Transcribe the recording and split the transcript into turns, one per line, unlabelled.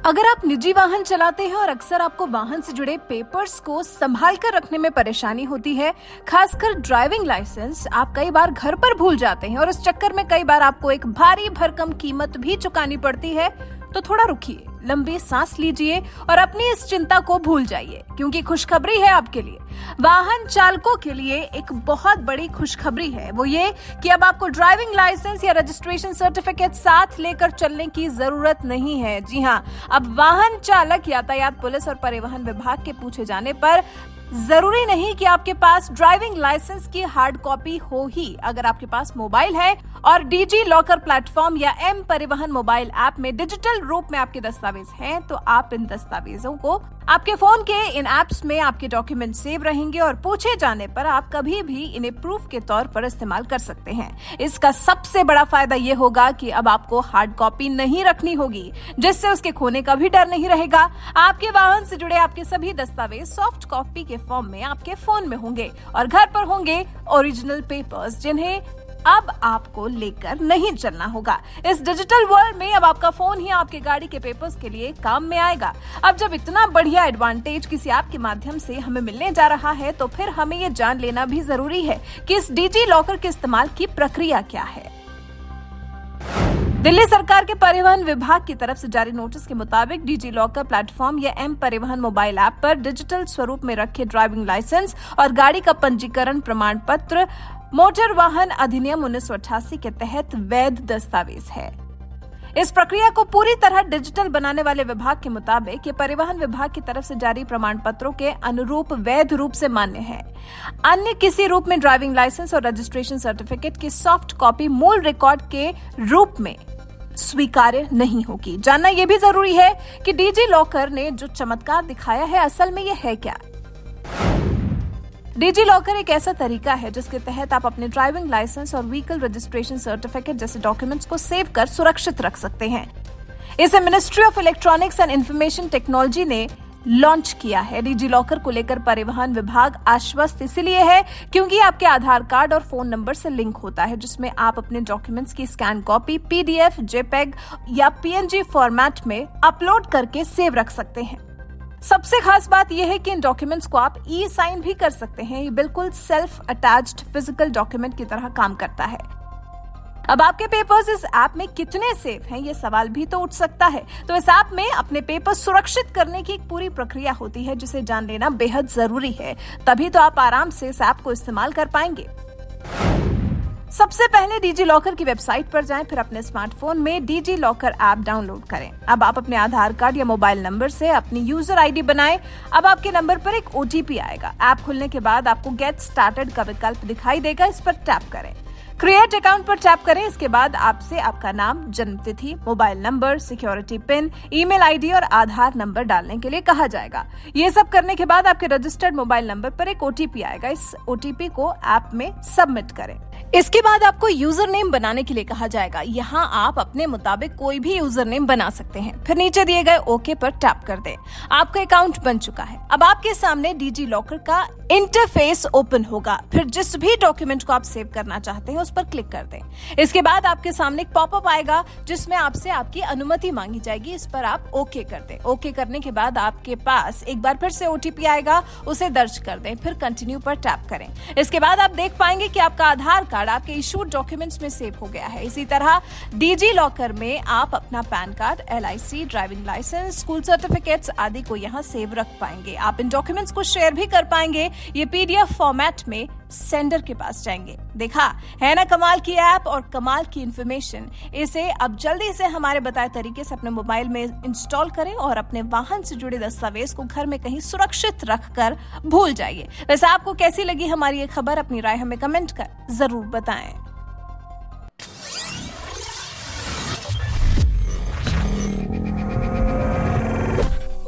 अगर आप निजी वाहन चलाते हैं और अक्सर आपको वाहन से जुड़े पेपर्स को संभाल कर रखने में परेशानी होती है, खासकर ड्राइविंग लाइसेंस आप कई बार घर पर भूल जाते हैं और इस चक्कर में कई बार आपको एक भारी भरकम कीमत भी चुकानी पड़ती है, तो थोड़ा रुकिए, लंबी सांस लीजिए और अपनी इस चिंता को भूल जाइए, क्योंकि खुशखबरी है आपके लिए। वाहन चालकों के लिए एक बहुत बड़ी खुशखबरी है, वो ये कि अब आपको ड्राइविंग लाइसेंस या रजिस्ट्रेशन सर्टिफिकेट साथ लेकर चलने की जरूरत नहीं है। जी हाँ, अब वाहन चालक यातायात पुलिस और परिवहन विभाग के पूछे जाने पर जरूरी नहीं कि आपके पास ड्राइविंग लाइसेंस की हार्ड कॉपी हो ही। अगर आपके पास मोबाइल है और डीजी लॉकर प्लेटफॉर्म या एम परिवहन मोबाइल ऐप में डिजिटल रूप में आपके दस्तावेज हैं, तो आप इन दस्तावेजों को आपके फोन के इन ऐप्स में आपके डॉक्यूमेंट सेव रहेंगे और पूछे जाने पर आप कभी भी इन्हें प्रूफ के तौर पर इस्तेमाल कर सकते हैं। इसका सबसे बड़ा फायदा ये होगा कि अब आपको हार्ड कॉपी नहीं रखनी होगी, जिससे उसके खोने का भी डर नहीं रहेगा। आपके वाहन से जुड़े आपके सभी दस्तावेज सॉफ्ट कॉपी के फॉर्म में आपके फोन में होंगे और घर पर होंगे ओरिजिनल पेपर्स, जिन्हें अब आपको लेकर नहीं चलना होगा। इस डिजिटल वर्ल्ड में अब आपका फोन ही आपके गाड़ी के पेपर्स के लिए काम में आएगा। अब जब इतना बढ़िया एडवांटेज किसी ऐप के माध्यम से हमें मिलने जा रहा है, तो फिर हमें ये जान लेना भी जरूरी है कि इस डीजी लॉकर के इस्तेमाल की प्रक्रिया क्या है। दिल्ली सरकार के परिवहन विभाग की तरफ से जारी नोटिस के मुताबिक डीजी लॉकर प्लेटफॉर्म या एम परिवहन मोबाइल ऐप पर डिजिटल स्वरूप में रखे ड्राइविंग लाइसेंस और गाड़ी का पंजीकरण प्रमाण पत्र मोटर वाहन अधिनियम 1988 के तहत वैध दस्तावेज है। इस प्रक्रिया को पूरी तरह डिजिटल बनाने वाले विभाग के मुताबिक ये परिवहन विभाग की तरफ से जारी प्रमाण पत्रों के अनुरूप वैध रूप से मान्य है। अन्य किसी रूप में ड्राइविंग लाइसेंस और रजिस्ट्रेशन सर्टिफिकेट की सॉफ्ट कॉपी मूल रिकॉर्ड के रूप में स्वीकार्य नहीं होगी। जानना यह भी जरूरी है कि डीजी लॉकर ने जो चमत्कार दिखाया है, असल में यह है क्या। डीजी लॉकर एक ऐसा तरीका है जिसके तहत आप अपने ड्राइविंग लाइसेंस और व्हीकल रजिस्ट्रेशन सर्टिफिकेट जैसे डॉक्यूमेंट्स को सेव कर सुरक्षित रख सकते हैं। इसे ministry of electronics and information technology ने लॉन्च किया है। डीजी लॉकर को लेकर परिवहन विभाग आश्वस्त इसलिए है क्योंकि आपके आधार कार्ड और फोन नंबर से लिंक होता है, जिसमें आप अपने डॉक्यूमेंट्स की स्कैन कॉपी पीडीएफ, जेपेग या पीएनजी फॉर्मेट में अपलोड करके सेव रख सकते हैं। सबसे खास बात यह है कि इन डॉक्यूमेंट्स को आप ई साइन भी कर सकते हैं। ये बिल्कुल सेल्फ अटैच्ड फिजिकल डॉक्यूमेंट की तरह काम करता है। अब आपके पेपर्स इस ऐप में कितने सेफ हैं, ये सवाल भी तो उठ सकता है। तो इस ऐप में अपने पेपर्स सुरक्षित करने की एक पूरी प्रक्रिया होती है, जिसे जान लेना बेहद जरूरी है। तभी तो आप आराम से इस ऐप को इस्तेमाल कर पाएंगे। सबसे पहले डीजी लॉकर की वेबसाइट पर जाएं, फिर अपने स्मार्टफोन में डीजी लॉकर ऐप डाउनलोड करें। अब आप अपने आधार कार्ड या मोबाइल नंबर से अपनी यूजर आईडी बनाएं। अब आपके नंबर पर एक ओटीपी आएगा। ऐप खुलने के बाद आपको गेट स्टार्टेड का विकल्प दिखाई देगा, इस पर टैप करें। क्रिएट अकाउंट पर टैप करें। इसके बाद आपसे आपका नाम, जन्मतिथि, mobile number, security pin, email ID और आधार नंबर डालने के लिए कहा जाएगा। ये सब करने के बाद आपके रजिस्टर्ड मोबाइल नंबर पर एक ओटीपी आएगा। इस ओटीपी को ऐप में सबमिट करें। इसके बाद आपको यूजर नेम बनाने के लिए कहा जाएगा। यहाँ आप अपने मुताबिक कोई भी यूजर नेम बना सकते हैं। फिर नीचे दिए गए ओके पर टैप कर दें। आपका अकाउंट बन चुका है। अब आपके सामने डीजी लॉकर का इंटरफेस ओपन होगा। फिर जिस भी डॉक्यूमेंट को आप सेव करना चाहते हैं उस पर क्लिक कर दें। इसके बाद आपके सामने एक पॉपअप आएगा, जिसमें आपसे आपकी अनुमति मांगी जाएगी। इस पर आप ओके कर दें। ओके करने के बाद आपके पास एक बार फिर से ओटीपी आएगा, उसे दर्ज कर दें। फिर कंटिन्यू पर टैप करें। इसके बाद आप देख पाएंगे कि आपका आधार कार्ड आपके इशूड डॉक्यूमेंट्स में सेव हो गया है। इसी तरह डीजी लॉकर में आप अपना PAN card, LIC, driving licence, school certificates आदि को यहाँ सेव रख पाएंगे। आप इन डॉक्यूमेंट्स को शेयर भी कर पाएंगे। ये पीडीएफ फॉर्मेट में सेंडर के पास जाएंगे। देखा है ना कमाल की ऐप और कमाल की इंफॉर्मेशन। इसे अब जल्दी से हमारे बताए तरीके से अपने मोबाइल में इंस्टॉल करें और अपने वाहन से जुड़े दस्तावेज को घर में कहीं सुरक्षित रखकर भूल जाइए। वैसे आपको कैसी लगी हमारी ये खबर? अपनी राय हमें कमेंट कर जरूर बताएं।